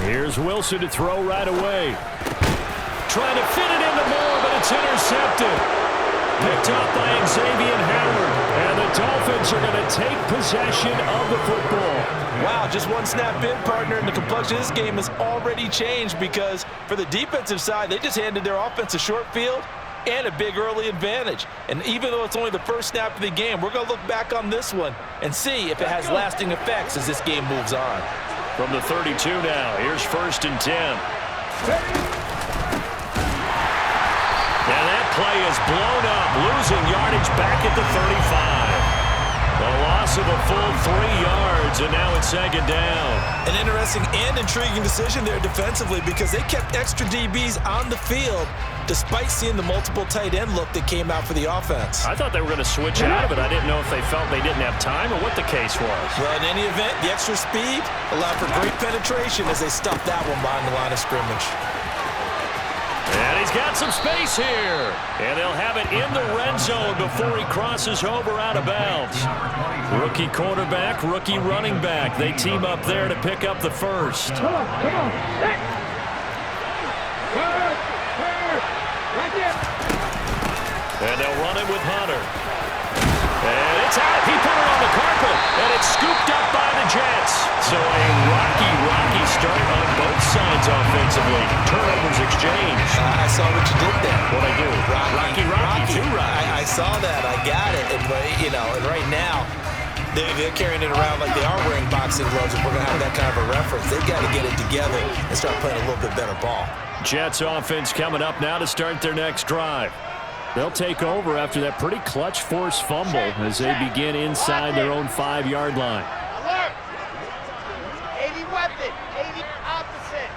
Here's Wilson to throw right away. Trying to fit it into Moore, but it's intercepted. Picked up by Xavier Howard. And the Dolphins are going to take possession of the football. Wow, just one snap in, partner, and the complexion of this game has already changed because for the defensive side, they just handed their offense a short field and a big early advantage. And even though it's only the first snap of the game, we're going to look back on this one and see if it has lasting effects as this game moves on. From the 32 now, here's 1st and 10. And that play is blown up, losing yardage back at the 35. The loss of a full 3 yards, and now it's 2nd down. An interesting and intriguing decision there defensively because they kept extra DBs on the field despite seeing the multiple tight end look that came out for the offense. I thought they were going to switch out of it. I didn't know if they felt they didn't have time or what the case was. Well, in any event, the extra speed allowed for great penetration as they stuffed that one behind the line of scrimmage. And he's got some space here. And they'll have it in the red zone before he crosses over out of bounds. Rookie quarterback, rookie running back. They team up there to pick up the first. Come on. And they'll run it with Hunter. And it's out. He put it on the carpet. And it's scooped up by the Jets. So a rocky start on both sides offensively. Turnovers exchanged. I saw what you did there. What'd I do? Rocky. Two Rockies. I saw that. I got it. And, and right now, they're carrying it around like they are wearing boxing gloves. If we're going to have that kind of a reference, they've got to get it together and start playing a little bit better ball. Jets offense coming up now to start their next drive. They'll take over after that pretty clutch forced fumble as they begin inside their own 5-yard line. Alert! 80 weapon, 80 opposite.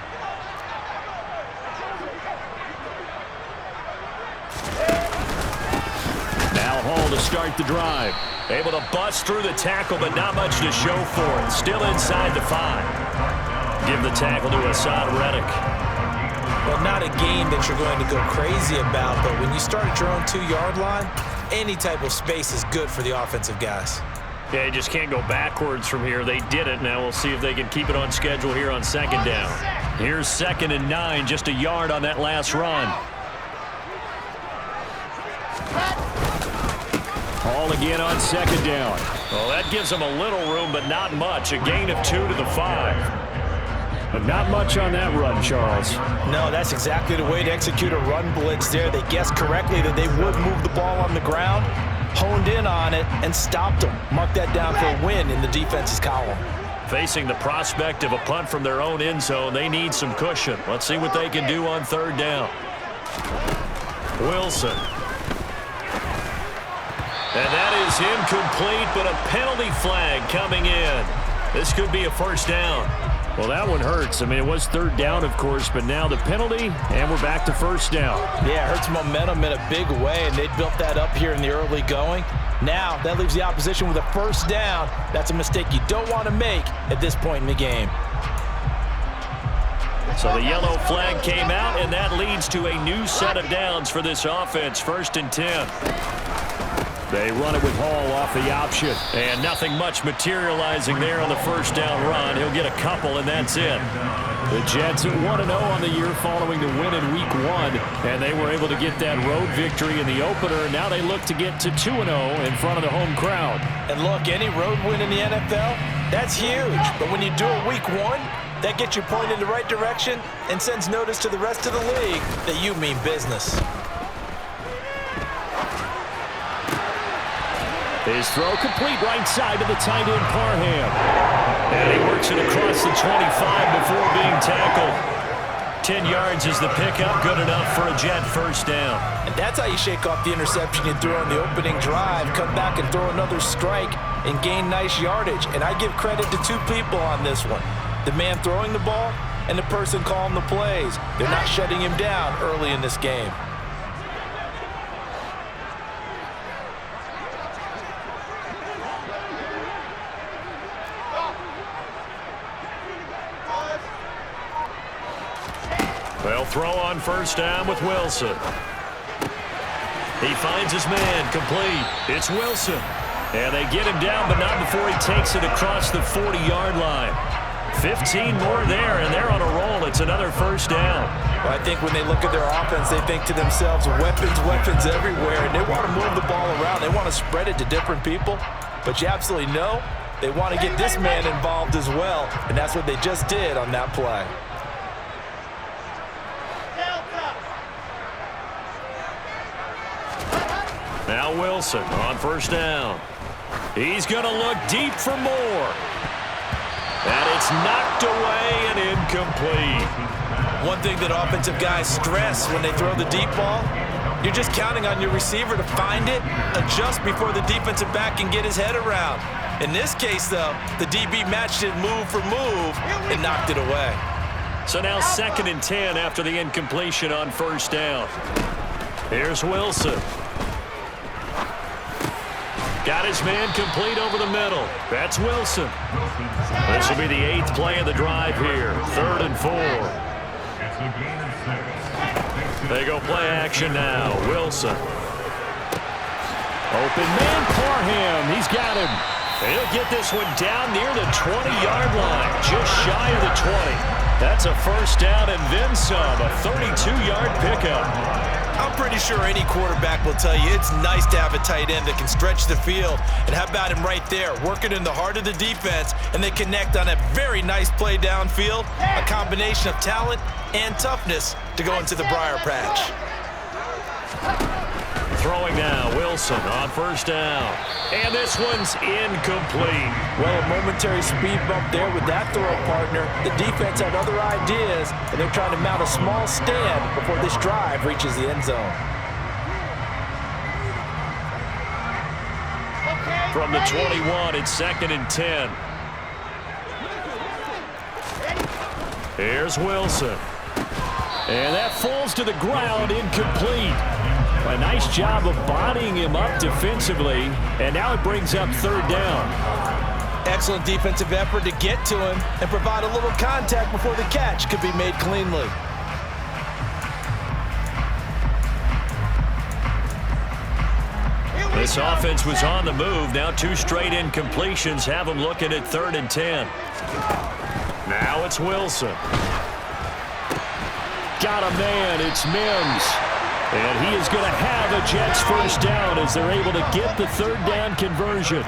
Now Hall to start the drive. Able to bust through the tackle, but not much to show for it. Still inside the 5. Give the tackle to Hassan Reddick. Well, not a game that you're going to go crazy about, but when you start at your own 2-yard line, any type of space is good for the offensive guys. Yeah, you just can't go backwards from here. They did it. Now we'll see if they can keep it on schedule here on 2nd down. Here's 2nd and 9, just a yard on that last run. Hall again on 2nd down. Well, that gives them a little room, but not much. A gain of 2 to the 5. But not much on that run, Charles. No, that's exactly the way to execute a run blitz there. They guessed correctly that they would move the ball on the ground, honed in on it, and stopped them. Mark that down for a win in the defense's column. Facing the prospect of a punt from their own end zone, they need some cushion. Let's see what they can do on 3rd down. Wilson. And that is incomplete, but a penalty flag coming in. This could be a 1st down. Well, that one hurts. I mean, it was 3rd down, of course, but now the penalty, and we're back to 1st down. Yeah, it hurts momentum in a big way, and they built that up here in the early going. Now, that leaves the opposition with a 1st down. That's a mistake you don't want to make at this point in the game. So the yellow flag came out, and that leads to a new set of downs for this offense. 1st and 10. They run it with Hall off the option. And nothing much materializing there on the 1st down run. He'll get a couple, and that's it. The Jets at 1-0 on the year following the win in Week 1. And they were able to get that road victory in the opener. Now they look to get to 2-0 in front of the home crowd. And look, any road win in the NFL, that's huge. But when you do it Week 1, that gets you pointed in the right direction and sends notice to the rest of the league that you mean business. His throw complete right side to the tight end Parham. And he works it across the 25 before being tackled. 10 yards is the pickup, good enough for a Jet 1st down. And that's how you shake off the interception you threw on the opening drive, come back and throw another strike and gain nice yardage. And I give credit to 2 people on this one. The man throwing the ball and the person calling the plays. They're not shutting him down early in this game. They'll throw on 1st down with Wilson. He finds his man, complete. It's Wilson. And they get him down, but not before he takes it across the 40-yard line. 15 more there, and they're on a roll. It's another first down. Well, I think when they look at their offense, they think to themselves, weapons everywhere, and they want to move the ball around. They want to spread it to different people, but you absolutely know they want to get this man involved as well, and that's what they just did on that play. Now Wilson on first down. He's going to look deep for more. And it's knocked away and incomplete. One thing that offensive guys stress when they throw the deep ball, you're just counting on your receiver to find it, adjust before the defensive back can get his head around. In this case, though, the DB matched it move for move and knocked it away. So now 2nd and 10 after the incompletion on first down. Here's Wilson. Got his man complete over the middle. That's Wilson. This will be the 8th play of the drive here. 3rd and 4. They go play action now. Wilson. Open man, Parham. He's got him. He'll get this one down near the 20-yard line. Just shy of the 20. That's a first down and then some. A 32-yard pickup. I'm pretty sure any quarterback will tell you it's nice to have a tight end that can stretch the field. And how about him right there, working in the heart of the defense, and they connect on a very nice play downfield, a combination of talent and toughness to go into the briar patch. Throwing now, Wilson on first down. And this one's incomplete. Well, a momentary speed bump there with that throw partner. The defense had other ideas, and they're trying to mount a small stand before this drive reaches the end zone. From the 21, it's 2nd and 10. Here's Wilson. And that falls to the ground, incomplete. A nice job of bodying him up defensively, and now it brings up 3rd down. Excellent defensive effort to get to him and provide a little contact before the catch could be made cleanly. This offense was on the move. Now 2 straight incompletions have them looking at 3rd and 10. Now it's Wilson. Got a man. It's Mims. And he is going to have a Jets first down as they're able to get the 3rd down conversion.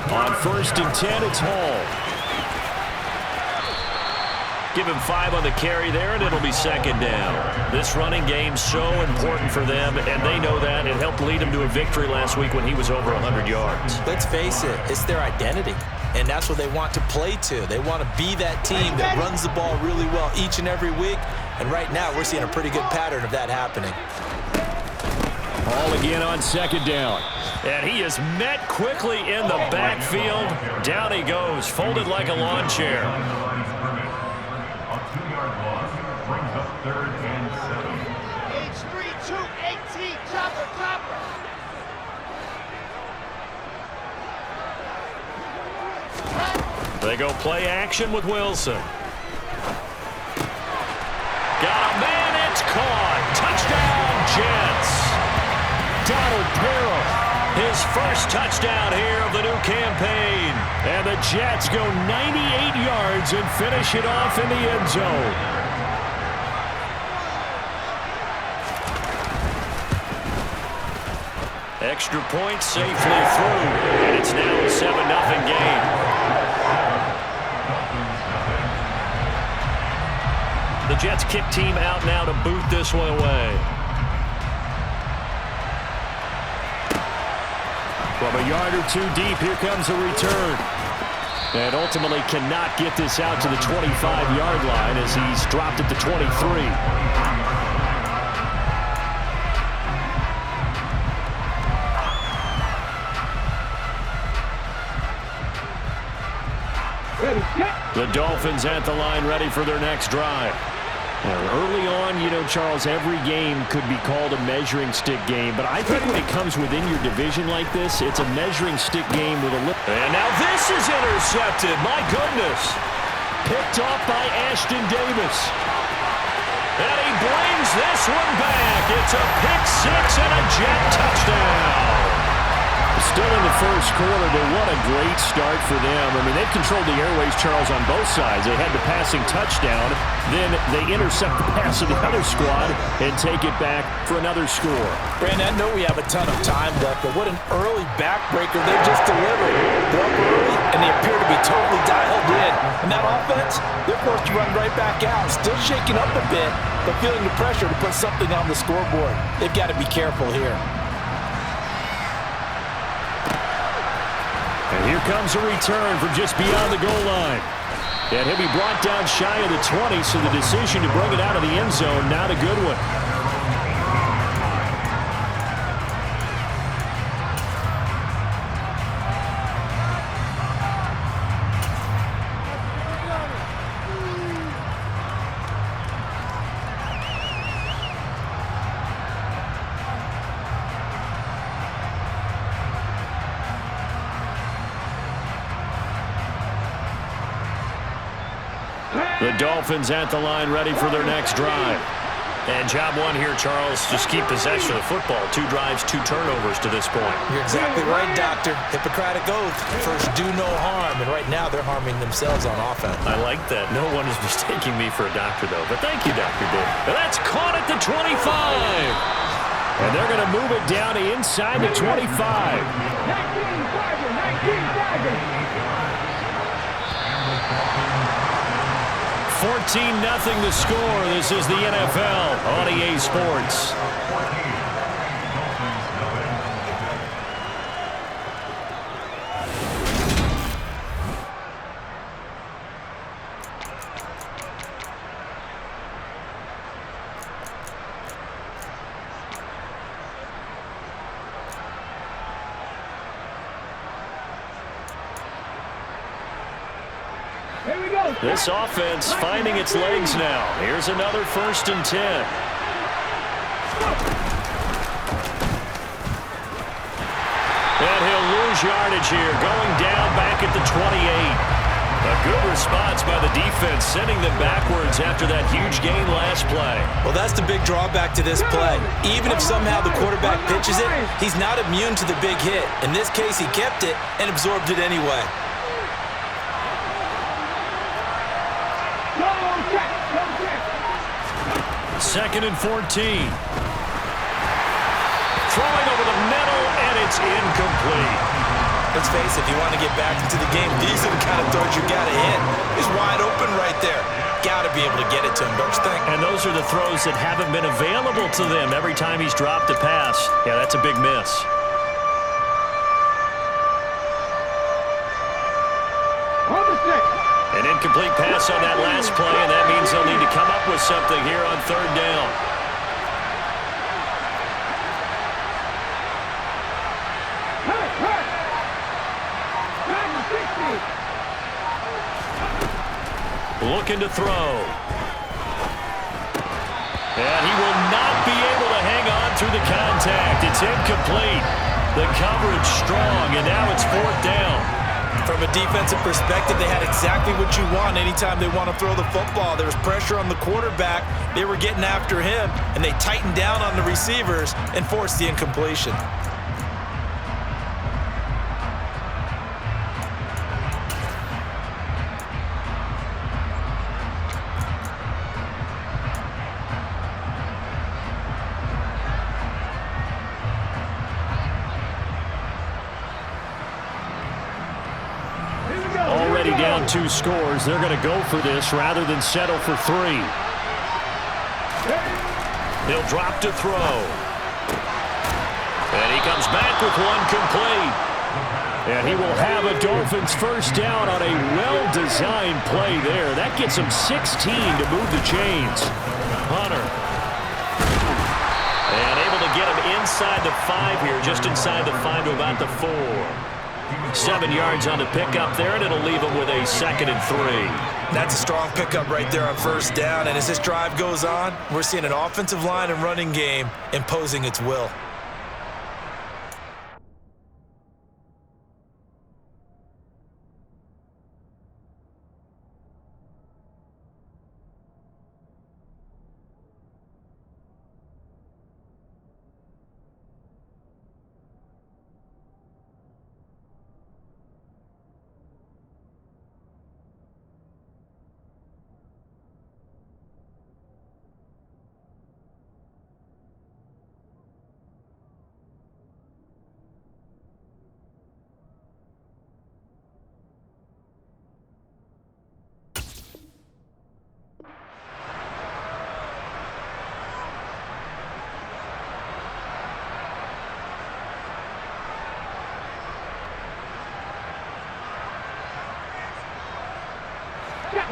On 1st and 10, it's Hall. Give him 5 on the carry there, and it'll be 2nd down. This running game's so important for them, and they know that. It helped lead them to a victory last week when he was over 100 yards. Let's face it, it's their identity, and that's what they want to play to. They want to be that team that runs the ball really well each and every week, and right now we're seeing a pretty good pattern of that happening. Hall again on 2nd down. And he is met quickly in the backfield. Down he goes, folded like a lawn chair. They go play action with Wilson. Got a man, it's caught. Touchdown, Jets. Donald Parham, his first touchdown here of the new campaign. And the Jets go 98 yards and finish it off in the end zone. Extra point safely through, and it's now a 7-0 game. The Jets kick team out now to boot this one away. From a yard or 2 deep, here comes a return. And ultimately cannot get this out to the 25-yard line as he's dropped at the 23. The Dolphins at the line ready for their next drive. Early on, you know, Charles, every game could be called a measuring stick game, but I think when it comes within your division like this, it's a measuring stick game with a lip. And now this is intercepted. My goodness. Picked off by Ashton Davis. And he brings this one back. It's a pick 6 and a Jet touchdown. Still in the first quarter, but what a great start for them. I mean, they've controlled the airways, Charles, on both sides. They had the passing touchdown, then they intercept the pass of the other squad and take it back for another score. Brandon, I know we have a ton of time left, but what an early backbreaker they just delivered. They're up early, and they appear to be totally dialed in. And that offense, they're forced to run right back out, still shaking up a bit, but feeling the pressure to put something on the scoreboard. They've got to be careful here. And here comes a return from just beyond the goal line. And he'll be brought down shy of the 20, so the decision to bring it out of the end zone, not a good one. The Dolphins at the line, ready for their next drive. And job one here, Charles, just keep possession of the football. 2 drives, 2 turnovers to this point. You're exactly right, Doctor. Hippocratic oath. First, do no harm. And right now, they're harming themselves on offense. I like that. No one is mistaking me for a doctor, though. But thank you, Dr. Dave. And that's caught at the 25. And they're going to move it down to inside the 25. 14-0 the score. This is the NFL on EA Sports. This offense finding its legs now. Here's another 1st and 10. And he'll lose yardage here, going down back at the 28. A good response by the defense, sending them backwards after that huge gain last play. Well, that's the big drawback to this play. Even if somehow the quarterback pitches it, he's not immune to the big hit. In this case, he kept it and absorbed it anyway. Second and 14. Throwing over the middle, and it's incomplete. Let's face it, if you want to get back into the game, these are the kind of throws you got to hit. He's wide open right there. Got to be able to get it to him, don't you think? And those are the throws that haven't been available to them every time he's dropped a pass. Yeah, that's a big miss. An incomplete pass on that last play, and that means they'll need to come up with something here on 3rd down. Looking to throw. And he will not be able to hang on through the contact. It's incomplete. The coverage strong, and now it's 4th down. From a defensive perspective, they had exactly what you want anytime they want to throw the football. There was pressure on the quarterback. They were getting after him, and they tightened down on the receivers and forced the incompletion. Already down 2 scores. They're going to go for this rather than settle for 3. He'll drop to throw. And he comes back with one complete. And he will have a Dolphins 1st down on a well-designed play there. That gets him 16 to move the chains. Hunter. And able to get him inside the 5 here, just inside the 5 to about the 4. 7 yards on the pickup there, and it'll leave him with a 2nd and 3. That's a strong pickup right there on 1st down, and as this drive goes on, we're seeing an offensive line and running game imposing its will.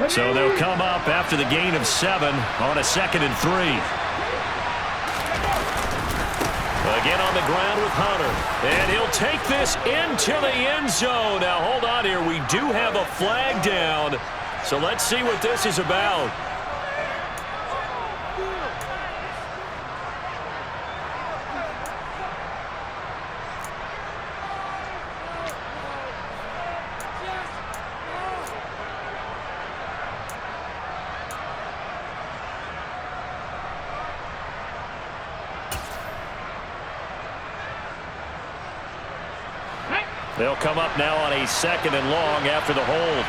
So they'll come up after the gain of 7 on a 2nd and 3. Again on the ground with Hunter. And he'll take this into the end zone. Now, hold on here. We do have a flag down. So let's see what this is about. They'll come up now on a 2nd and long after the hold.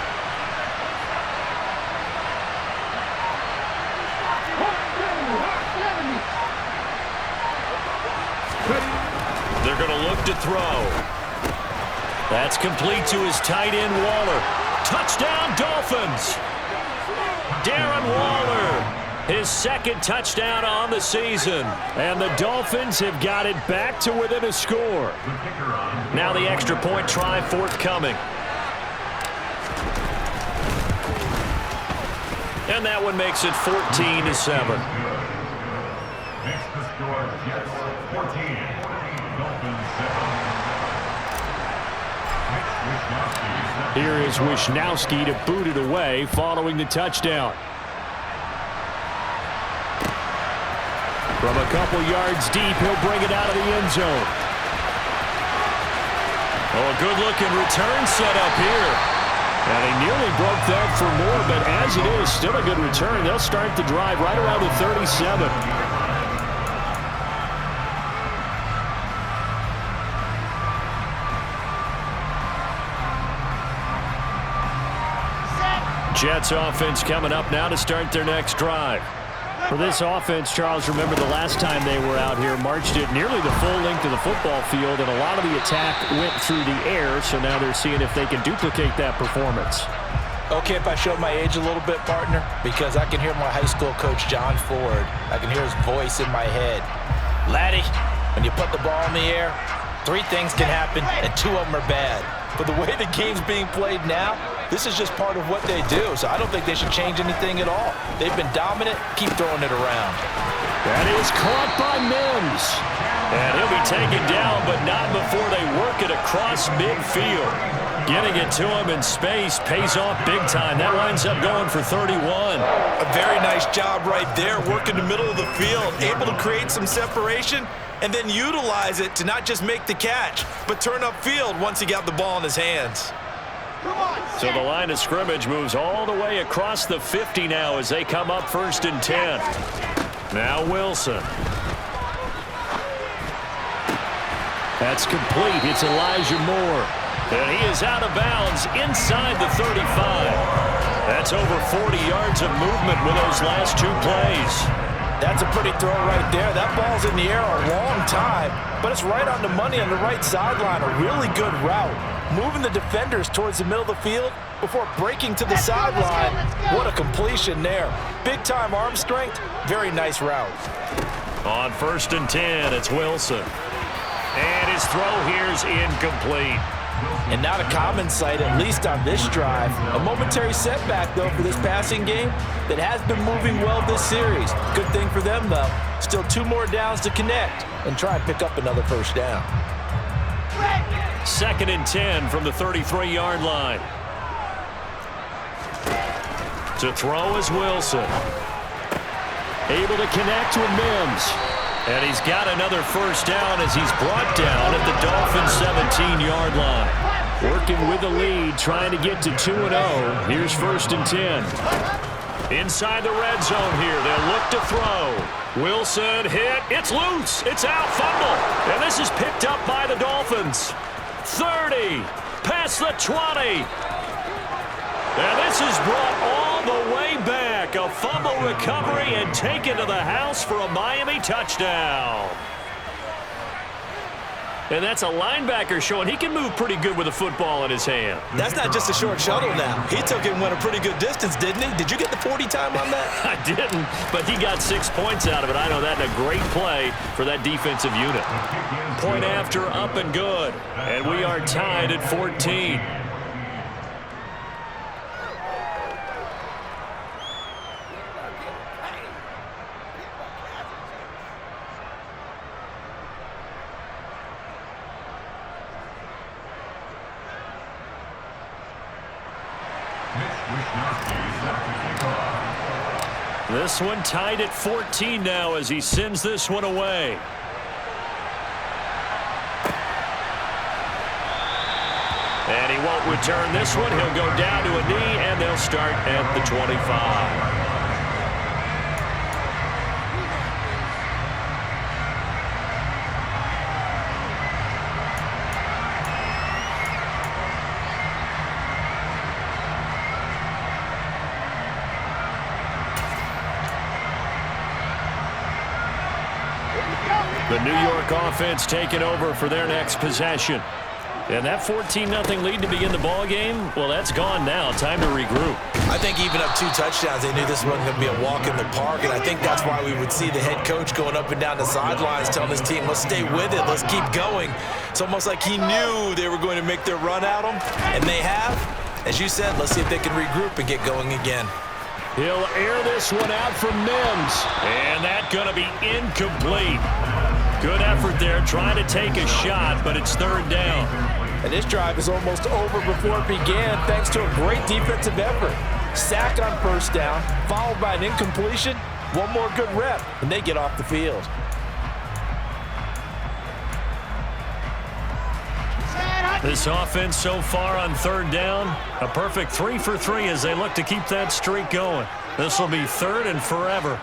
They're going to look to throw. That's complete to his tight end, Waller. Touchdown, Dolphins. Darren Waller. His 2nd touchdown on the season. And the Dolphins have got it back to within a score. Now the extra point try forthcoming. And that one makes it 14-7. Next to score, Jets 14, Dolphins 7. Here is Wishnowski to boot it away following the touchdown. From a couple yards deep, he'll bring it out of the end zone. Oh, a good-looking return set up here. And he nearly broke that for more, but as it is, still a good return. They'll start the drive right around the 37. Jets offense coming up now to start their next drive. For this offense, Charles, remember the last time they were out here, marched it nearly the full length of the football field, and a lot of the attack went through the air, so now they're seeing if they can duplicate that performance. Okay, if I showed my age a little bit, partner, because I can hear my high school coach, John Ford. I can hear his voice in my head. Laddie, when you put the ball in the air, 3 things can happen, and 2 of them are bad. But the way the game's being played now, this is just part of what they do, so I don't think they should change anything at all. They've been dominant. Keep throwing it around. That is caught by Mims. And he'll be taken down, but not before they work it across midfield. Getting it to him in space pays off big time. That winds up going for 31. A very nice job right there, working the middle of the field, able to create some separation, and then utilize it to not just make the catch, but turn upfield once he got the ball in his hands. So the line of scrimmage moves all the way across the 50 now as they come up 1st and 10. Now Wilson. That's complete. It's Elijah Moore. And he is out of bounds inside the 35. That's over 40 yards of movement with those last 2 plays. That's a pretty throw right there. That ball's in the air a long time, but it's right on the money on the right sideline. A really good route. Moving the defenders towards the middle of the field before breaking to the sideline. What a completion there. Big-time arm strength. Very nice route. On 1st and 10, it's Wilson. And his throw here is incomplete. And not a common sight, at least on this drive. A momentary setback, though, for this passing game that has been moving well this series. Good thing for them, though. Still 2 more downs to connect and try and pick up another 1st down. 2nd and 10 from the 33-yard line. To throw is Wilson. Able to connect with Mims. And he's got another 1st down as he's brought down at the Dolphins' 17-yard line. Working with the lead, trying to get to 2-0. Here's 1st and 10. Inside the red zone here, they'll look to throw. Wilson hit. It's loose. It's out. Fumble. And this is picked up by the Dolphins. 30. Past the 20. And this is brought all the way back. A fumble recovery and taken to the house for a Miami touchdown. And that's a linebacker showing he can move pretty good with a football in his hand. That's not just a short shuttle now. He took it and went a pretty good distance, didn't he? Did you get the 40 time on that? I didn't, but he got 6 points out of it. I know that in a great play for that defensive unit. Point after, up and good. And we are tied at 14. This one tied at 14 now as he sends this one away. And he won't return this one. He'll go down to a knee, and they'll start at the 25. The New York offense taking over for their next possession. And that 14-0 lead to begin the ball game, well, that's gone now. Time to regroup. I think even up 2 touchdowns, they knew this wasn't going to be a walk in the park, and I think that's why we would see the head coach going up and down the sidelines telling his team, let's stay with it, let's keep going. It's almost like he knew they were going to make their run at him, and they have. As you said, let's see if they can regroup and get going again. He'll air this one out from Mims, and that's going to be incomplete. Good effort there, trying to take a shot, but it's third down. And this drive is almost over before it began thanks to a great defensive effort. Sack on first down, followed by an incompletion. One more good rep, and they get off the field. This offense so far on third down, a perfect 3 for 3 as they look to keep that streak going. This will be third and forever.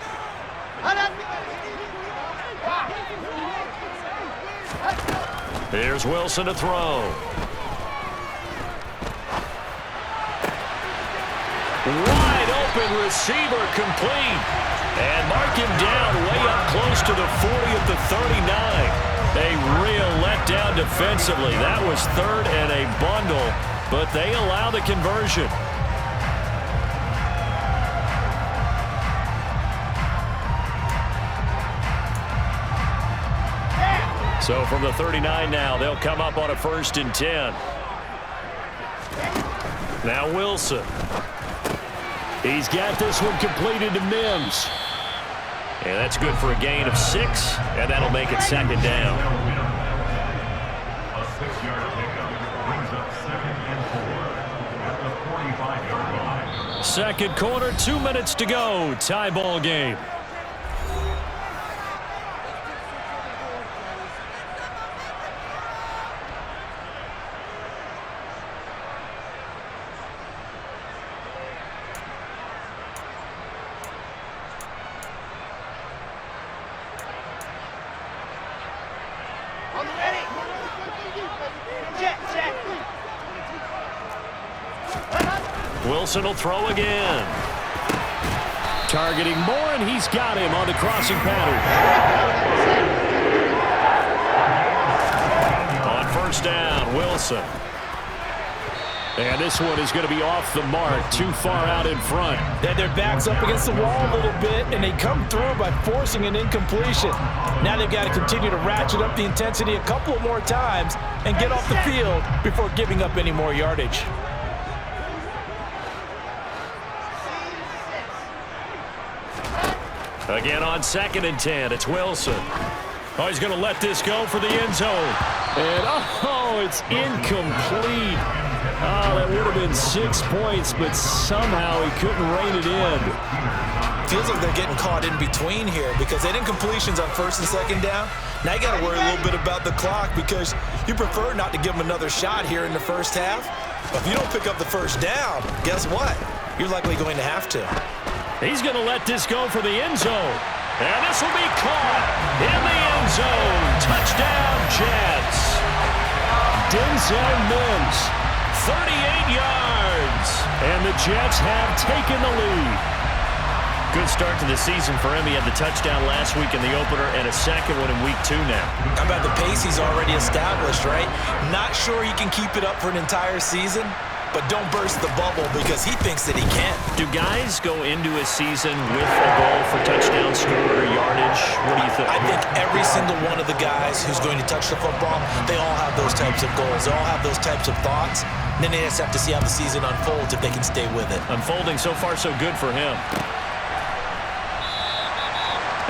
Here's Wilson to throw. Wide open receiver complete. And mark him down way up close to the 40 at the 39. A real letdown defensively. That was third and a bundle, but they allow the conversion. So from the 39 now, they'll come up on a 1st and 10. Now Wilson. He's got this one completed to Mims. And that's good for a gain of 6, and that'll make it second down. A 6-yard pickup brings up 2nd and 4 at the 45-yard line. Second quarter, 2 minutes to go. Tie ball game. Wilson will throw again. Targeting Moore, and he's got him on the crossing pattern. On first down, Wilson. And this one is going to be off the mark, too far out in front. They had their backs up against the wall a little bit, and they come through by forcing an incompletion. Now they've got to continue to ratchet up the intensity a couple more times and get off the field before giving up any more yardage. Again on 2nd and 10, it's Wilson. Oh, he's going to let this go for the end zone. And, oh, it's incomplete. Oh, that would have been 6 points, but somehow he couldn't rein it in. Feels like they're getting caught in between here because they had incompletions on 1st and 2nd down. Now you got to worry a little bit about the clock because you prefer not to give them another shot here in the first half. But if you don't pick up the first down, guess what? You're likely going to have to. He's going to let this go for the end zone. And this will be caught in the end zone. Touchdown, Jets. Denzel Mims, 38 yards. And the Jets have taken the lead. Good start to the season for him. He had the touchdown last week in the opener and a second one in week 2 now. How about the pace he's already established, right? Not sure he can keep it up for an entire season, but don't burst the bubble because he thinks that he can. Do guys go into a season with a goal for touchdown score or yardage? What do you think? I think every single one of the guys who's going to touch the football, they all have those types of goals. They all have those types of thoughts. And then they just have to see how the season unfolds if they can stay with it. Unfolding so far so good for him.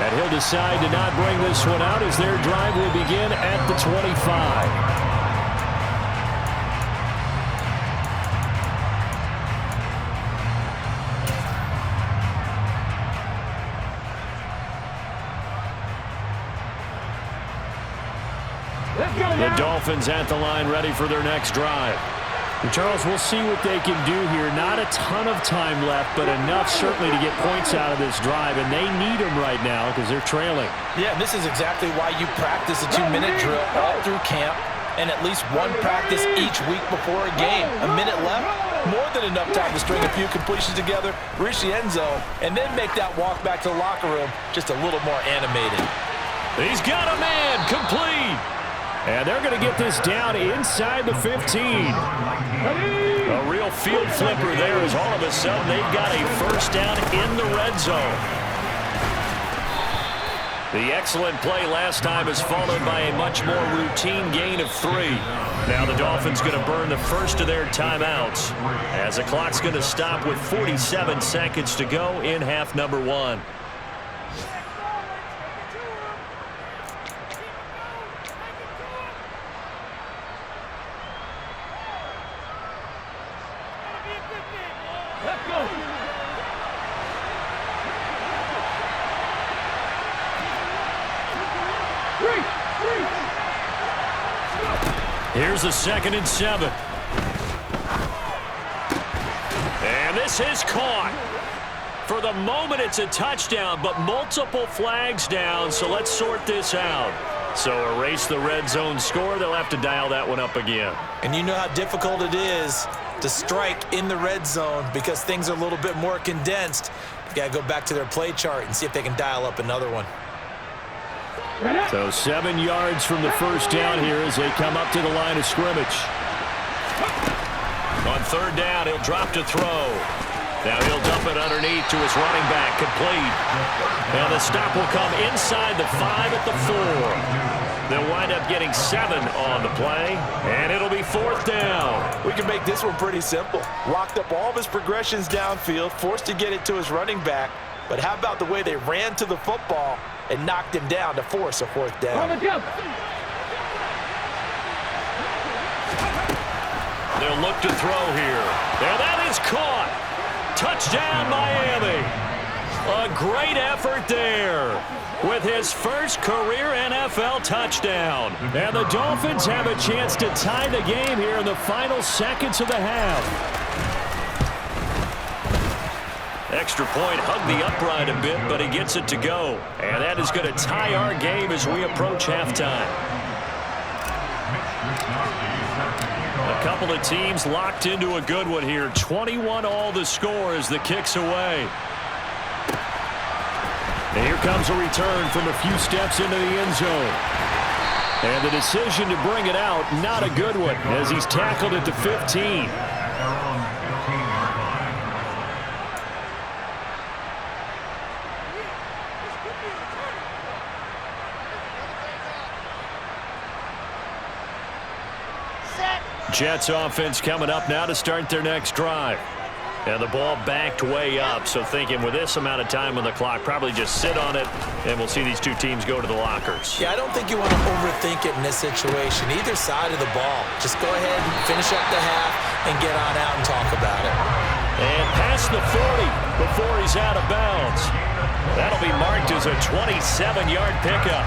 And he'll decide to not bring this one out as their drive will begin at the 25. The Dolphins at the line ready for their next drive. And Charles, we'll see what they can do here. Not a ton of time left, but enough certainly to get points out of this drive, and they need them right now because they're trailing. Yeah, and this is exactly why you practice a 2-minute drill all through camp and at least one practice each week before a game. A minute left, more than enough time to string a few completions together, reach the end zone, and then make that walk back to the locker room just a little more animated. He's got a man, complete. And they're going to get this down inside the 15. A real field flipper there as all of a sudden they've got a first down in the red zone. The excellent play last time is followed by a much more routine gain of 3. Now the Dolphins going to burn the first of their timeouts as the clock's going to stop with 47 seconds to go in half number 1. Here's a 2nd and 7. And this is caught. For the moment, it's a touchdown, but multiple flags down, so let's sort this out. So erase the red zone score. They'll have to dial that one up again. And you know how difficult it is to strike in the red zone because things are a little bit more condensed. You got to go back to their play chart and see if they can dial up another one. So 7 yards from the first down here as they come up to the line of scrimmage. On 3rd down, he'll drop to throw. Now he'll dump it underneath to his running back, complete. Now the stop will come inside the 5 at the 4. They'll wind up getting 7 on the play, and it'll be 4th down. We can make this one pretty simple. Locked up all of his progressions downfield, forced to get it to his running back. But how about the way they ran to the football and knocked him down to force a 4th down? They'll look to throw here. Now that is caught. Touchdown, Miami. A great effort there with his first career NFL touchdown. And the Dolphins have a chance to tie the game here in the final seconds of the half. Extra point, hugged the upright a bit, but he gets it to go. And that is going to tie our game as we approach halftime. A couple of teams locked into a good one here. 21 all the score as the kick's away. And here comes a return from a few steps into the end zone. And the decision to bring it out, not a good one, as he's tackled at the 15. Jets offense coming up now to start their next drive. And the ball backed way up, so thinking with this amount of time on the clock, probably just sit on it, and we'll see these two teams go to the lockers. Yeah, I don't think you want to overthink it in this situation. Either side of the ball. Just go ahead and finish up the half and get on out and talk about it. And past the 40 before he's out of bounds. That'll be marked as a 27-yard pickup.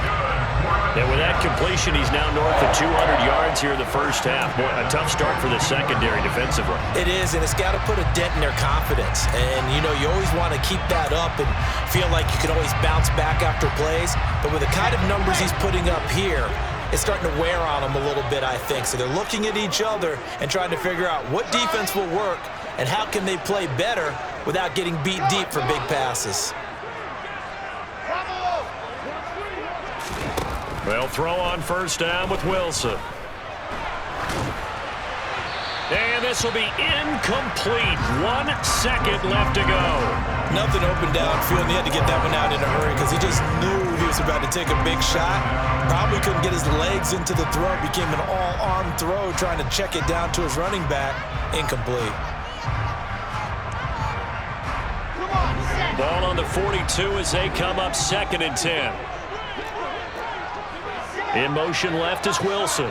And with that completion, he's now north of 200 yards here in the first half. Boy, a tough start for the secondary defensively. It is, and it's got to put a dent in their confidence. And, you know, you always want to keep that up and feel like you can always bounce back after plays. But with the kind of numbers he's putting up here, it's starting to wear on them a little bit, I think. So they're looking at each other and trying to figure out what defense will work and how can they play better without getting beat deep for big passes. They'll throw on first down with Wilson. And this will be incomplete. 1 second left to go. Nothing open downfield, and he had to get that one out in a hurry because he just knew he was about to take a big shot. Probably couldn't get his legs into the throw. Became an all-arm throw trying to check it down to his running back. Incomplete. Ball on the 42 as they come up 2nd and 10. In motion left is Wilson.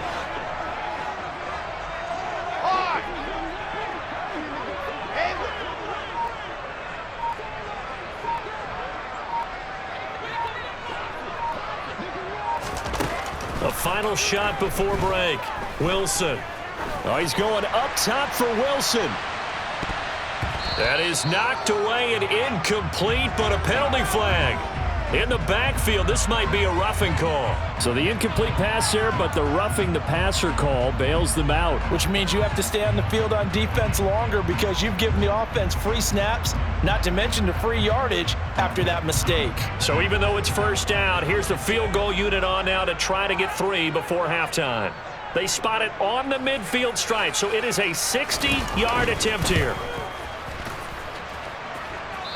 A final shot before break. Wilson. Oh, he's going up top for Wilson. That is knocked away and incomplete, but a penalty flag. In the backfield, this might be a roughing call. So the incomplete pass there, but the roughing the passer call bails them out. Which means you have to stay on the field on defense longer because you've given the offense free snaps, not to mention the free yardage after that mistake. So even though it's first down, here's the field goal unit on now to try to get 3 before halftime. They spot it on the midfield stripe, so it is a 60-yard attempt here.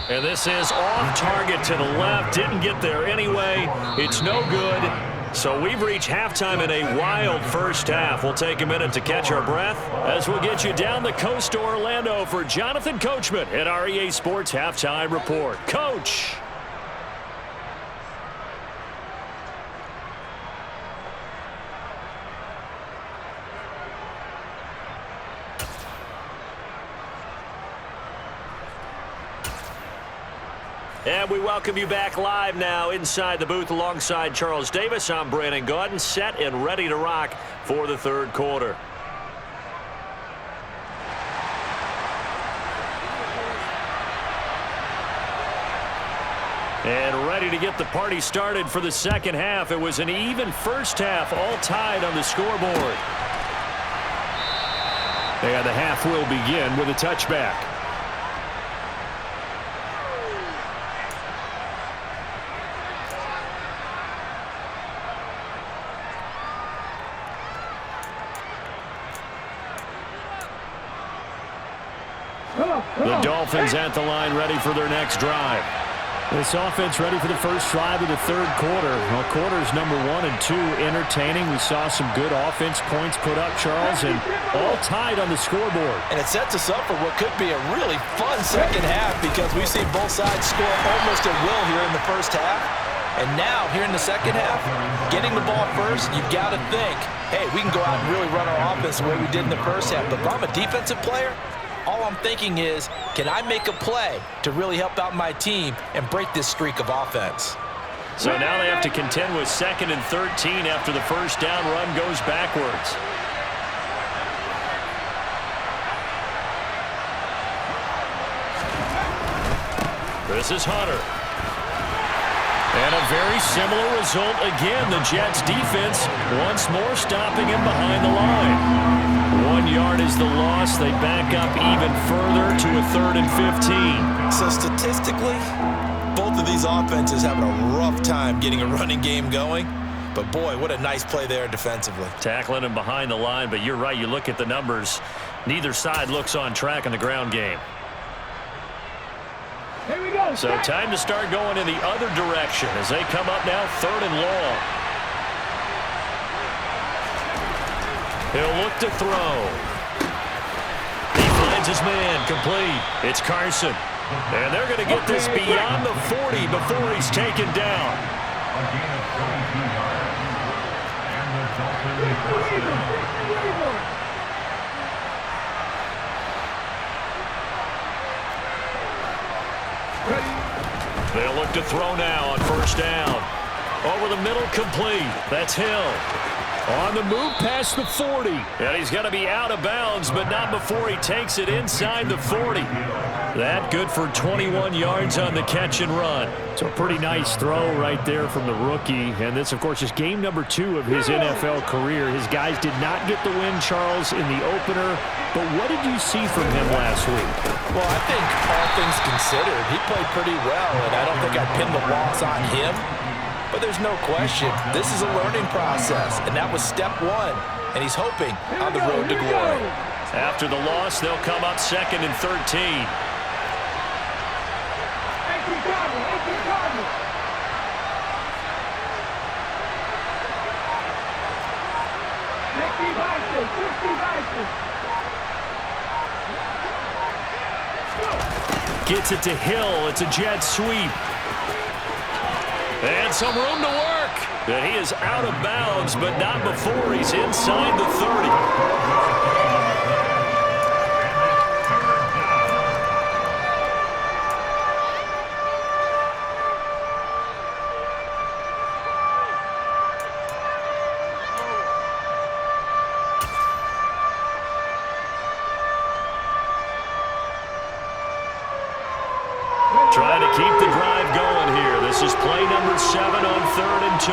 And this is off target to the left. Didn't get there anyway. It's no good. So we've reached halftime in a wild first half. We'll take a minute to catch our breath as we'll get you down the coast to Orlando for Jonathan Coachman at our EA Sports Halftime Report. Coach. And we welcome you back live now inside the booth alongside Charles Davis. I'm Brandon Gaudin, set and ready to rock for the third quarter. And ready to get the party started for the second half. It was an even first half, all tied on the scoreboard. And the half will begin with a touchback. The Dolphins at the line, ready for their next drive. This offense ready for the first drive of the third quarter. Well, quarters number 1 and 2 entertaining. We saw some good offense points put up, Charles, and all tied on the scoreboard. And it sets us up for what could be a really fun second half because we've seen both sides score almost at will here in the first half. And now, here in the second half, getting the ball first, you've got to think, hey, we can go out and really run our offense the way we did in the first half. But if I'm a defensive player, all I'm thinking is, can I make a play to really help out my team and break this streak of offense? So now they have to contend with 2nd and 13 after the first down run goes backwards. This is Hunter. And a very similar result again. The Jets defense once more stopping him behind the line. 1 yard is the loss. They back up even further to a 3rd and 15. So statistically, both of these offenses having a rough time getting a running game going. But boy, what a nice play there defensively. Tackling him behind the line, but you're right. You look at the numbers. Neither side looks on track in the ground game. Here we go. So time to start going in the other direction as they come up now 3rd and long. He'll look to throw. He finds his man complete. It's Carson. And they're going to get this beyond the 40 before he's taken down. A gain of 42 yards. And the Dolphins first down. They'll look to throw now on first down. Over the middle, complete. That's Hill. On the move past the 40. And he's going to be out of bounds, but not before he takes it inside the 40. That good for 21 yards on the catch and run. So a pretty nice throw right there from the rookie. And this, of course, is game number 2 of his NFL career. His guys did not get the win, Charles, in the opener. But what did you see from him last week? Well, I think all things considered, he played pretty well, and I don't think I'd pin the loss on him. But there's no question, this is a learning process, and that was step 1, and he's hoping on the road to glory. After the loss, they'll come up 2nd and 13. Gets it to Hill. It's a jet sweep. And some room to work. And he is out of bounds, but not before he's inside the 30. keep the drive going here. This is play number 7 on 3rd and 2.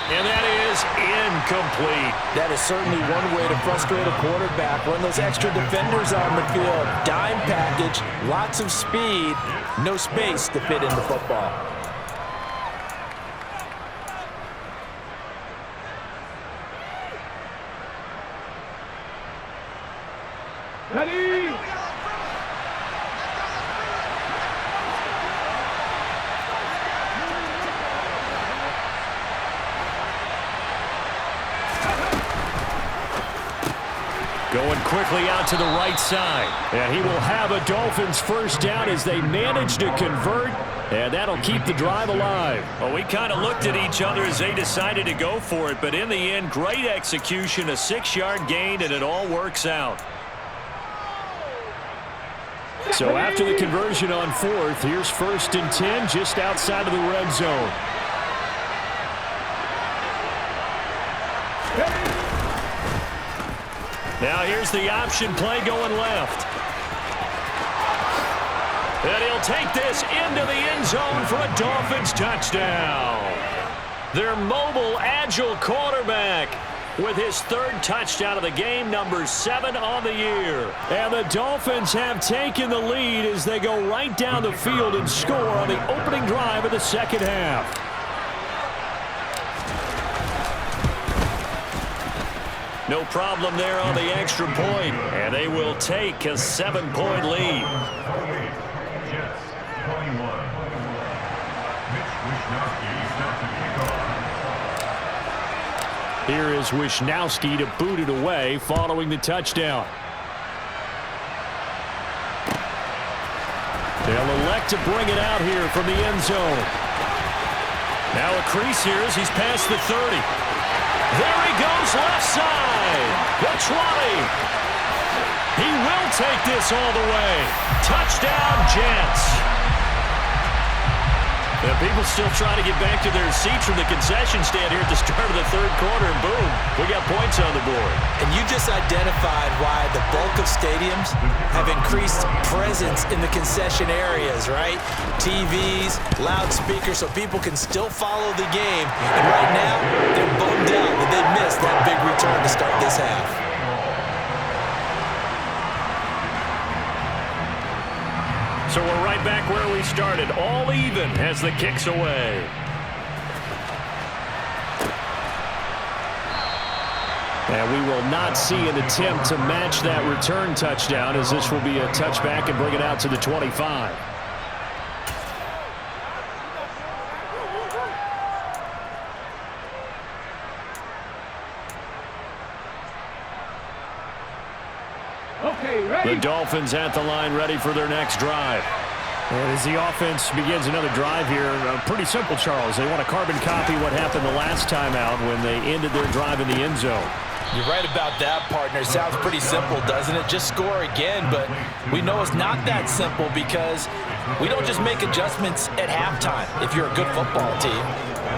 And that is incomplete. That is certainly one way to frustrate a quarterback. Run those extra defenders on the field. Dime package, lots of speed, no space to fit in the football. Ready? Going quickly out to the right side. And he will have a Dolphins first down as they manage to convert, and that'll keep the drive alive. Well, we kind of looked at each other as they decided to go for it, but in the end, great execution, a 6-yard gain, and it all works out. So after the conversion on 4th, here's 1st and 10 just outside of the red zone. Now here's the option play going left. And he'll take this into the end zone for a Dolphins touchdown. Their mobile, agile quarterback with his 3rd touchdown of the game, number 7 on the year. And the Dolphins have taken the lead as they go right down the field and score on the opening drive of the second half. No problem there on the extra point, and they will take a 7-point lead. Jets, 21. Mitch Wishnowsky snaps the kickoff. Here is Wishnowsky to boot it away following the touchdown. They'll elect to bring it out here from the end zone. Now a crease here as he's past the 30. There he goes, left side. The 20. He will take this all the way. Touchdown, Jets. And people still trying to get back to their seats from the concession stand here at the start of the 3rd quarter, and boom, we got points on the board. And you just identified why the bulk of stadiums have increased presence in the concession areas, right? TVs, loudspeakers, so people can still follow the game. And right now, they're bummed out that they missed that big return to start this half. So we're right back where we started, all even as the kick's away. And we will not see an attempt to match that return touchdown, as this will be a touchback and bring it out to the 25. The Dolphins at the line, ready for their next drive. And as the offense begins another drive here, pretty simple, Charles. They want to carbon copy what happened the last time out when they ended their drive in the end zone. You're right about that, partner. Sounds pretty simple, doesn't it? Just score again, but we know it's not that simple because we don't just make adjustments at halftime if you're a good football team.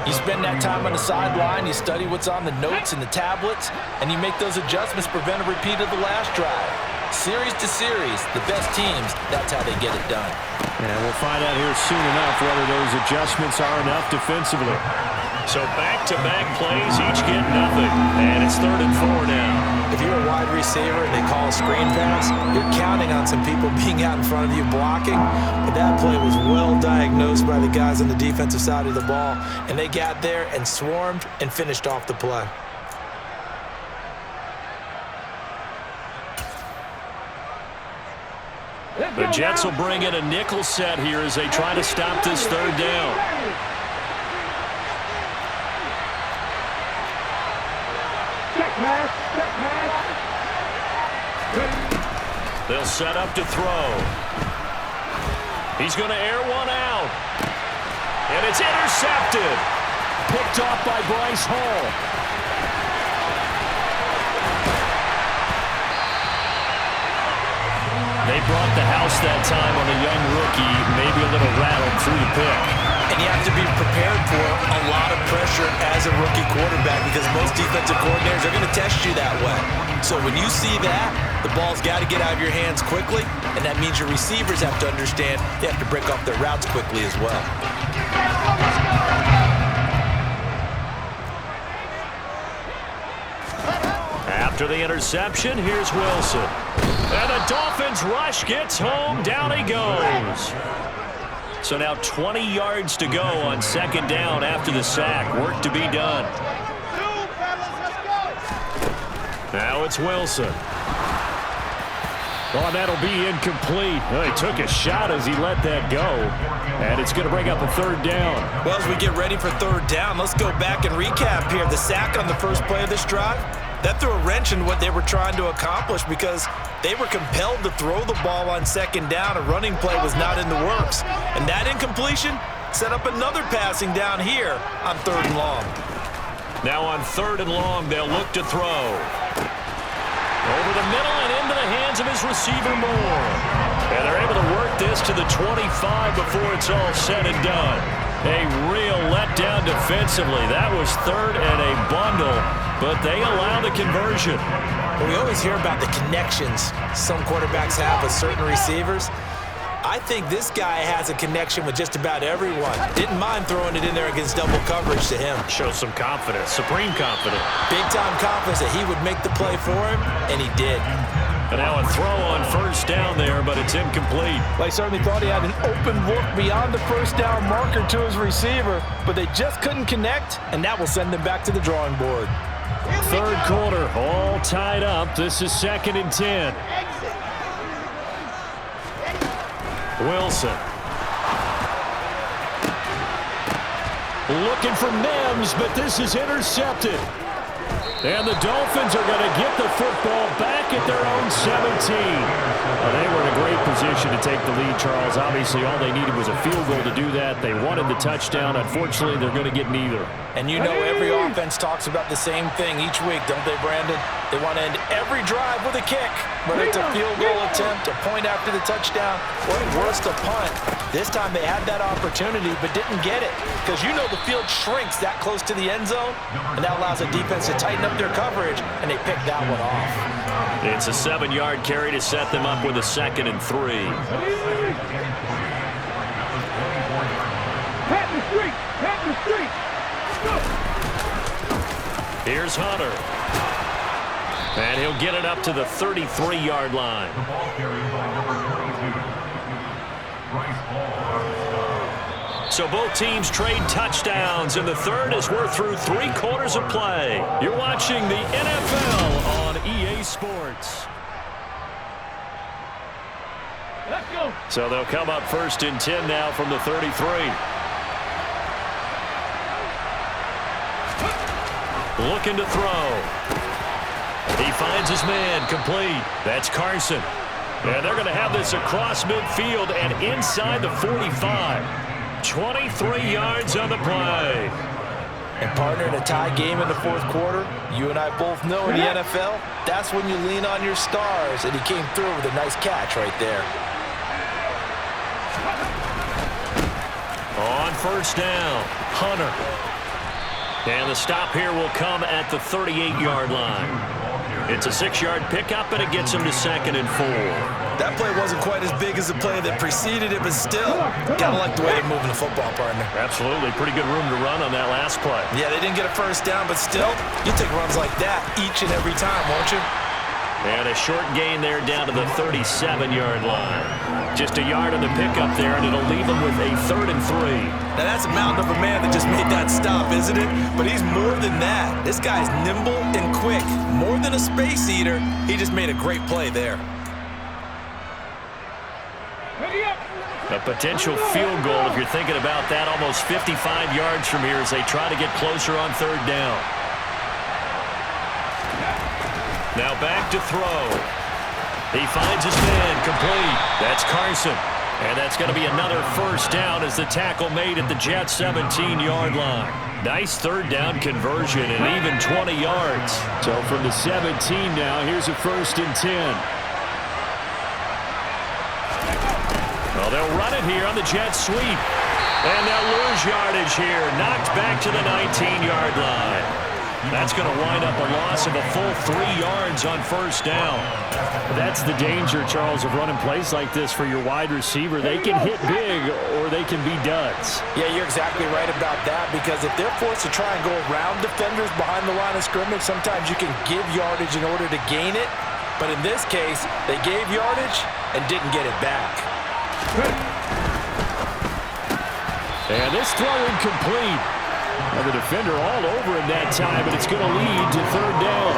You spend that time on the sideline, you study what's on the notes and the tablets, and you make those adjustments to prevent a repeat of the last drive. Series to series, the best teams, that's how they get it done. And we'll find out here soon enough whether those adjustments are enough defensively. So back-to-back plays, each get nothing. And it's 3rd and 4 now. If you're a wide receiver and they call a screen pass, you're counting on some people being out in front of you blocking. But that play was well diagnosed by the guys on the defensive side of the ball. And they got there and swarmed and finished off the play. The Jets will bring in a nickel set here as they try to stop this 3rd down. They'll set up to throw. He's going to air one out. And it's intercepted. Picked off by Bryce Hall. They brought the house that time on a young rookie, maybe a little rattled through the pick. And you have have to be prepared for a lot of pressure as a rookie quarterback because most defensive coordinators are going to test you that way. So when you see that, the ball's got to get out of your hands quickly, and that means your receivers have to understand they have to break off their routes quickly as well. After the interception, here's Wilson. And the Dolphins rush gets home. Down he goes. So now 20 yards to go on second down after the sack. Work to be done. Now it's Wilson. Oh, that'll be incomplete. Well, he took a shot as he let that go. And it's going to bring up a third down. Well, as we get ready for third down, let's go back and recap here. The sack on the first play of this drive, that threw a wrench in what they were trying to accomplish because they were compelled to throw the ball on second down. A running play was not in the works. And that incompletion set up another passing down here on third and long. Now on third and long, they'll look to throw. Over the middle and into the hands of his receiver, Moore. And they're able to work this to the 25 before it's all said and done. A real letdown defensively. That was third and a bundle, but they allow the conversion. Well, we always hear about the connections some quarterbacks have with certain receivers. I think this guy has a connection with just about everyone. Didn't mind throwing it in there against double coverage to him. Shows some confidence, supreme confidence. Big-time confidence that he would make the play for him, and he did. And now a throw on first down there, but it's incomplete. They certainly thought he had an open look beyond the first down marker to his receiver, but they just couldn't connect, and that will send them back to the drawing board. Third quarter, all tied up. This is 2nd and 10. Wilson. Looking for Mims, but this is intercepted. And the Dolphins are going to get the football back at their own 17. They were in a great position to take the lead, Charles. Obviously, all they needed was a field goal to do that. They wanted the touchdown. Unfortunately, they're going to get neither. And you know every offense talks about the same thing each week, don't they, Brandon? They want to end every drive with a kick, whether it's a field goal attempt, a point after the touchdown, or worse, a punt. This time they had that opportunity but didn't get it because you know the field shrinks that close to the end zone, and that allows the defense to tighten up their coverage, and they picked that one off. It's a 7-yard carry to set them up with a 2nd and 3. Pat the street! Pat the street! Go! Here's Hunter. And he'll get it up to the 33-yard line. The ball carried by number 22, Bryce Hall. So both teams trade touchdowns in the third as we're through 3 quarters of play. You're watching the NFL on EA Sports. Let's go! So they'll come up 1st and 10 now from the 33. Looking to throw. He finds his man, complete. That's Carson. And they're going to have this across midfield and inside the 45. 23 yards on the play. And partner, in a tie game in the fourth quarter, you and I both know in the NFL, that's when you lean on your stars, and he came through with a nice catch right there. On first down, Hunter. And the stop here will come at the 38-yard line. It's a 6-yard pickup, and it gets him to 2nd and 4. That play wasn't quite as big as the play that preceded it, but still, gotta like the way they're moving the football, partner. Absolutely. Pretty good room to run on that last play. Yeah, they didn't get a first down, but still, you take runs like that each and every time, won't you? And a short gain there down to the 37-yard line. Just a yard on the pickup there, and it'll leave them with a 3rd and 3. Now, that's a mountain of a man that just made that stop, isn't it? But he's more than that. This guy's nimble and quick. More than a space eater, he just made a great play there. Ready up! A potential field goal, if you're thinking about that, almost 55 yards from here as they try to get closer on third down. Now back to throw. He finds his man, complete. That's Carson. And that's going to be another first down as the tackle made at the Jets' 17-yard line. Nice third down conversion and even 20 yards. So from the 17 now, here's a 1st and 10. Well, they'll run it here on the jet sweep. And they'll lose yardage here. Knocked back to the 19-yard line. That's going to wind up a loss of a full 3 yards on first down. That's the danger, Charles, of running plays like this for your wide receiver. They can hit big or they can be duds. Yeah, you're exactly right about that, because if they're forced to try and go around defenders behind the line of scrimmage, sometimes you can give yardage in order to gain it. But in this case, they gave yardage and didn't get it back. And this throw incomplete. Now the defender all over him that time, but it's going to lead to third down.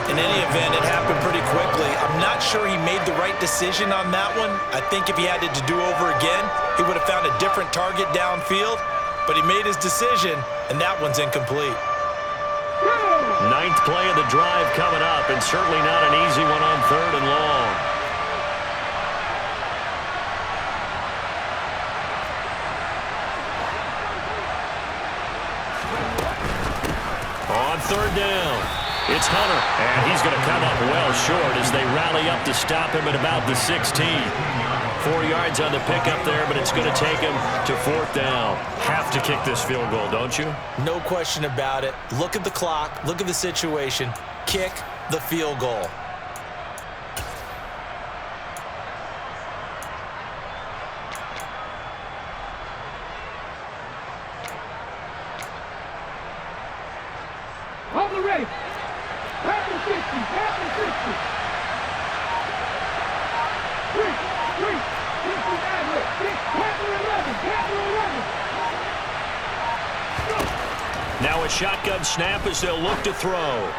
In any event, it happened pretty quickly. I'm not sure he made the right decision on that one. I think if he had it to do over again, he would have found a different target downfield. But he made his decision, and that one's incomplete. 9th play of the drive coming up, and certainly not an easy one on 3rd and long. On 3rd down, it's Hunter, and he's going to come up well short as they rally up to stop him at about the 16. 4 yards on the pickup there, but it's going to take him to 4th down. Have to kick this field goal, don't you? No question about it. Look at the clock. Look at the situation. Kick the field goal. On the ready. Panther 60. Panther 60. 3. 69. 6. Panther 11. Panther 11. Now a shotgun snap as they'll look to throw.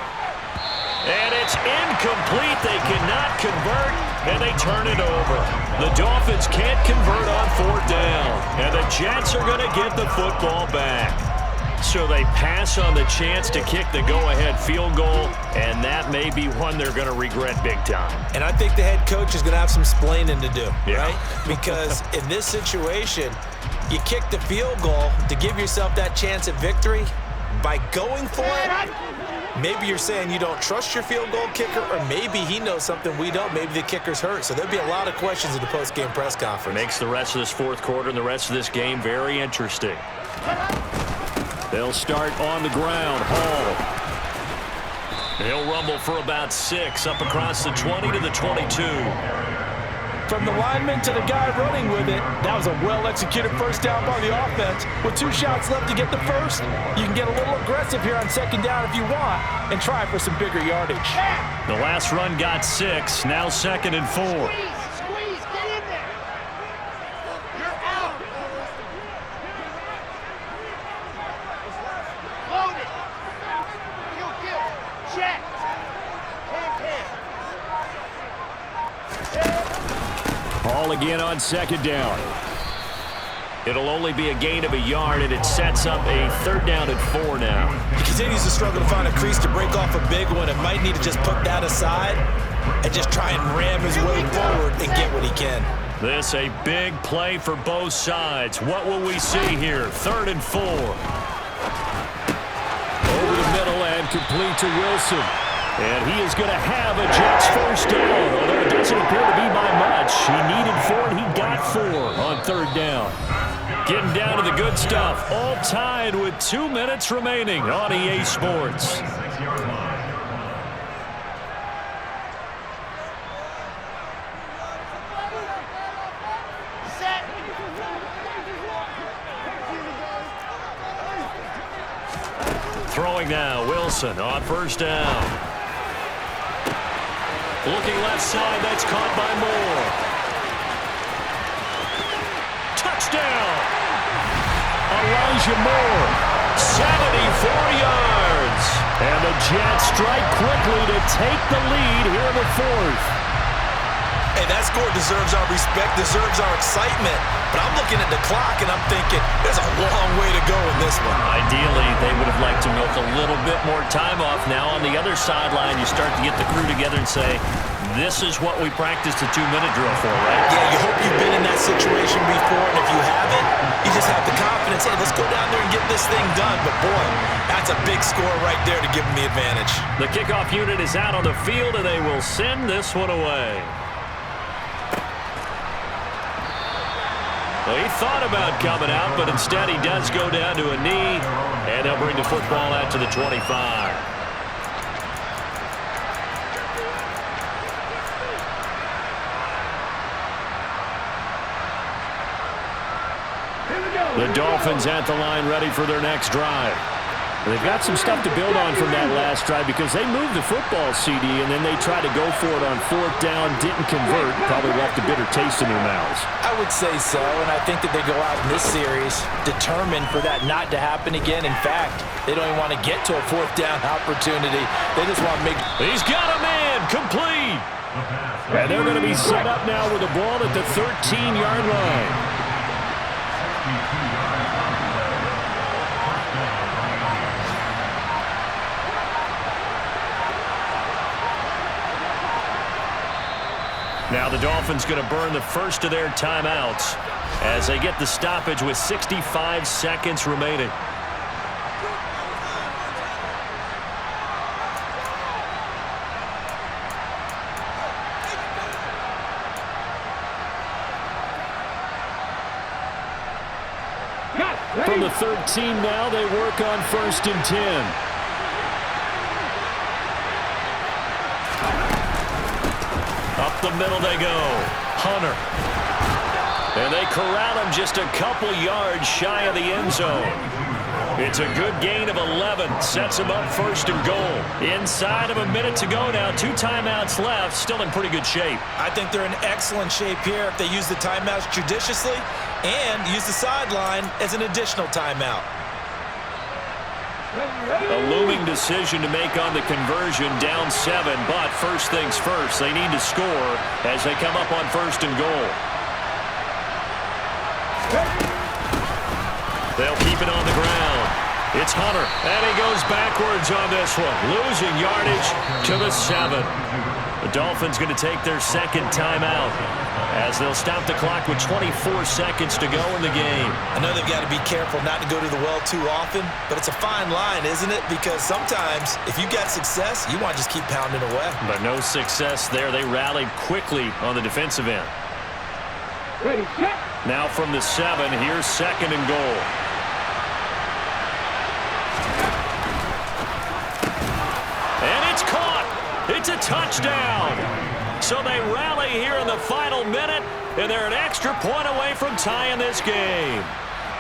And it's incomplete. They cannot convert, and they turn it over. The Dolphins can't convert on 4th down, and the Jets are going to get the football back. So they pass on the chance to kick the go-ahead field goal, and that may be one they're going to regret big time. And I think the head coach is going to have some splaining to do, Yeah. right? Because in this situation, you kick the field goal to give yourself that chance at victory. By going for it, maybe you're saying you don't trust your field goal kicker, or maybe he knows something we don't. Maybe the kicker's hurt. So there'll be a lot of questions in the post-game press conference. Makes the rest of this 4th quarter and the rest of this game very interesting. They'll start on the ground. Hall. He'll rumble for about 6 up across the 20 to the 22. From the lineman to the guy running with it, that was a well-executed first down by the offense. With 2 shots left to get the first, you can get a little aggressive here on 2nd down if you want and try for some bigger yardage. The last run got 6, now 2nd and 4. Squeeze, get in there. You're out. Load it. Kill. Check. Hall again on 2nd down. It'll only be a gain of a yard, and it sets up a 3rd down and 4 now. He continues to struggle to find a crease to break off a big one, and might need to just put that aside and just try and ram his way forward and get what he can. This a big play for both sides. What will we see here? 3rd and 4. Over the middle and complete to Wilson. And he is going to have a Jets first down, although it doesn't appear to be by much. He needed 4, and he got 4 on 3rd down. Getting down to the good stuff. All tied with 2 minutes remaining on EA Sports. Throwing now, Wilson on 1st down. Looking left side, that's caught by Moore. Touchdown! Elijah Moore. 74 yards. And the Jets strike quickly to take the lead here in the 4th. Hey, that score deserves our respect, deserves our excitement. But I'm looking at the clock, and I'm thinking there's a long way to go in this one. Ideally, they would have liked to milk a little bit more time off. Now on the other sideline, you start to get the crew together and say, this is what we practiced a 2-minute drill for, right? Yeah, you hope you've been in that situation before, and if you haven't, you just have the confidence, hey, let's go down there and get this thing done. But boy, that's a big score right there to give them the advantage. The kickoff unit is out on the field, and they will send this one away. He thought about coming out, but instead he does go down to a knee, and they'll bring the football out to the 25. The Dolphins at the line ready for their next drive. They've got some stuff to build on from that last drive because they moved the football, CD, and then they tried to go for it on 4th down, didn't convert, probably left a bitter taste in their mouths. I would say so, and I think that they go out in this series determined for that not to happen again. In fact, they don't even want to get to a 4th down opportunity. They just want to make... He's got a man, complete! And they're going to be set up now with the ball at the 13-yard line. Now the Dolphins going to burn the first of their timeouts as they get the stoppage with 65 seconds remaining. From the 13 now, they work on 1st and 10. Up the middle they go. Hunter. And they corral him just a couple yards shy of the end zone. It's a good gain of 11. Sets him up 1st and goal. Inside of a minute to go now. 2 timeouts left. Still in pretty good shape. I think they're in excellent shape here if they use the timeouts judiciously and use the sideline as an additional timeout. A looming decision to make on the conversion, down 7, but first things first, they need to score as they come up on 1st and goal. They'll keep it on the ground. It's Hunter, and he goes backwards on this one, losing yardage to the 7. The Dolphins going to take their 2nd timeout as they'll stop the clock with 24 seconds to go in the game. I know they've got to be careful not to go to the well too often, but it's a fine line, isn't it? Because sometimes if you've got success, you want to just keep pounding away. But no success there. They rallied quickly on the defensive end. Ready, set. Now from the 7, here's 2nd and goal. And it's caught. It's a touchdown. So they rally here in the final minute, and they're an extra point away from tying this game.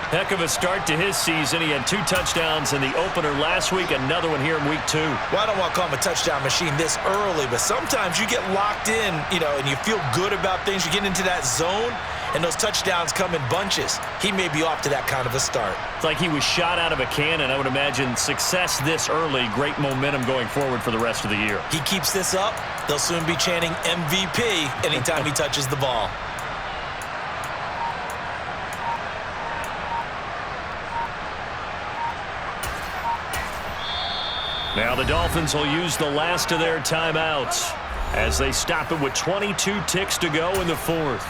Heck of a start to his season. He had 2 touchdowns in the opener last week, another one here in week 2. Well, I don't want to call him a touchdown machine this early, but sometimes you get locked in, and you feel good about things. You get into that zone, and those touchdowns come in bunches. He may be off to that kind of a start. It's like he was shot out of a cannon. I would imagine success this early, great momentum going forward for the rest of the year. He keeps this up, they'll soon be chanting MVP anytime he touches the ball. Now the Dolphins will use the last of their timeouts as they stop it with 22 ticks to go in the 4th.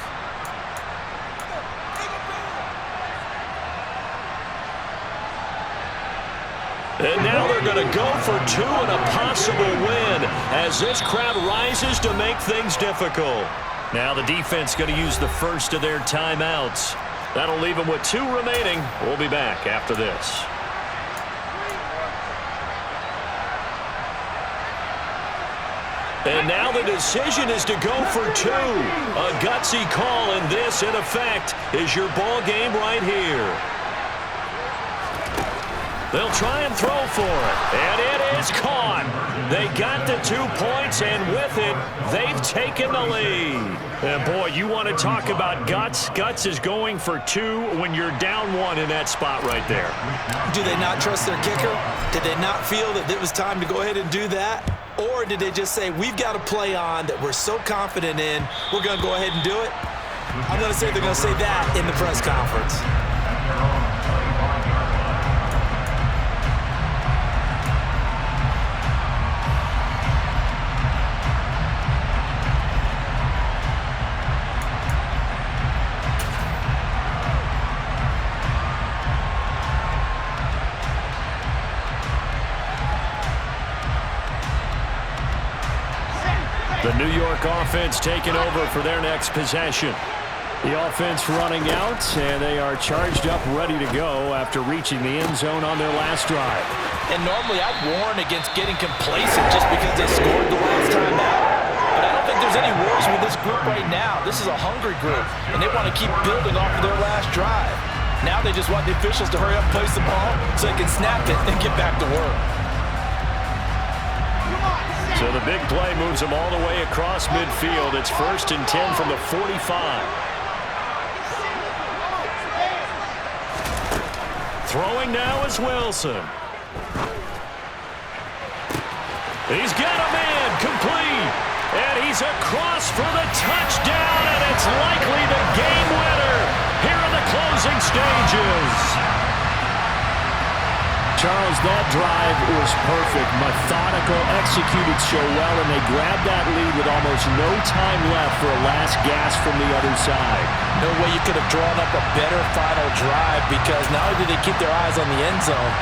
And now they're going to go for 2 and a possible win as this crowd rises to make things difficult. Now the defense going to use the first of their timeouts. That'll leave them with 2 remaining. We'll be back after this. And now the decision is to go for 2. A gutsy call, and this, in effect, is your ball game right here. They'll try and throw for it, and it is caught. They got the 2 points, and with it, they've taken the lead. And boy, you want to talk about guts. Guts is going for 2 when you're down 1 in that spot right there. Do they not trust their kicker? Did they not feel that it was time to go ahead and do that? Or did they just say, we've got a play on that we're so confident in, we're going to go ahead and do it? I'm going to say they're going to say that in the press conference. The New York offense taking over for their next possession. The offense running out, and they are charged up, ready to go after reaching the end zone on their last drive. And normally I'd warn against getting complacent just because they scored the last time out. But I don't think there's any worries with this group right now. This is a hungry group, and they want to keep building off of their last drive. Now they just want the officials to hurry up, place the ball, so they can snap it and get back to work. So the big play moves them all the way across midfield. It's 1st and 10 from the 45. Throwing now is Wilson. He's got a man complete. And he's across for the touchdown, and it's likely the game winner here in the closing stages. Charles, that drive was perfect. Methodical, executed so well, and they grabbed that lead with almost no time left for a last gasp from the other side. No way you could have drawn up a better final drive, because not only did they keep their eyes on the end zone,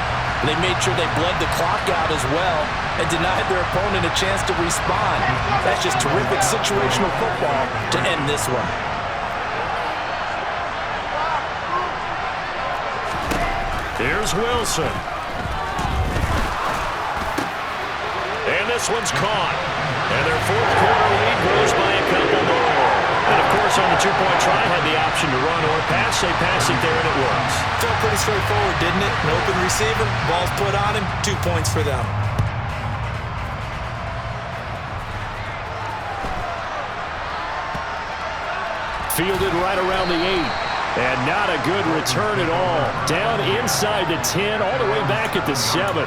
they made sure they bled the clock out as well and denied their opponent a chance to respond. That's just terrific situational football to end this one. Here's Wilson. And this one's caught. And their fourth quarter lead grows by a couple more. And, of course, on the two-point try, had the option to run or pass. They pass it there, and it works. Felt pretty straightforward, didn't it? An open receiver, ball's put on him, 2 points for them. Fielded right around the 8. And not a good return at all. Down inside the 10, all the way back at the 7.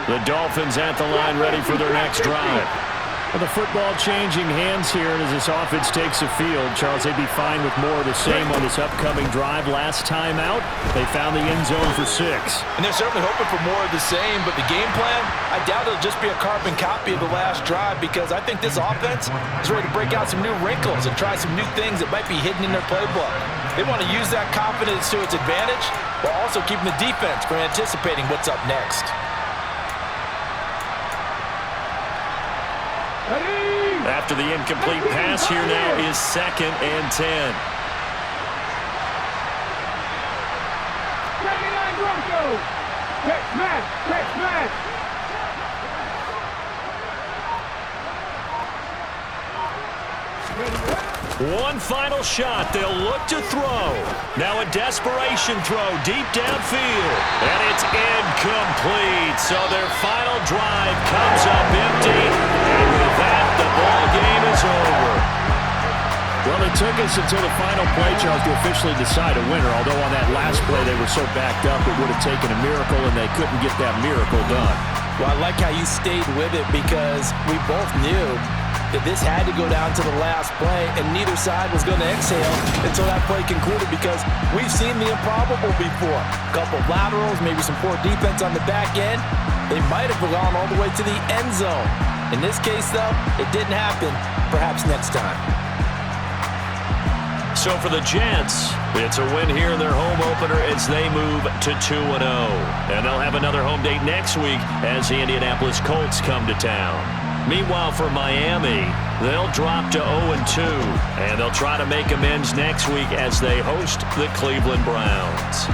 The Dolphins at the line, ready for their next drive. Well, the football changing hands here, and as this offense takes the field, Charles, they'd be fine with more of the same on this upcoming drive. Last time out, they found the end zone for 6. And they're certainly hoping for more of the same, but the game plan, I doubt it'll just be a carbon copy of the last drive, because I think this offense is ready to break out some new wrinkles and try some new things that might be hidden in their playbook. They want to use that confidence to its advantage, while also keeping the defense from anticipating what's up next. After the incomplete pass, here now is 2nd and 10. One final shot. They'll look to throw. Now a desperation throw deep downfield. And it's incomplete. So their final drive comes up empty. And with that, the ball game is over. Well, it took us until the final play, Charles, to officially decide a winner. Although on that last play they were so backed up, it would have taken a miracle, and they couldn't get that miracle done. Well, I like how you stayed with it, because we both knew that this had to go down to the last play, and neither side was going to exhale until that play concluded, because we've seen the improbable before. A couple laterals, maybe some poor defense on the back end. They might have gone all the way to the end zone. In this case, though, it didn't happen. Perhaps next time. So for the Jets, it's a win here in their home opener as they move to 2-0. And they'll have another home date next week as the Indianapolis Colts come to town. Meanwhile, for Miami, they'll drop to 0-2, and they'll try to make amends next week as they host the Cleveland Browns.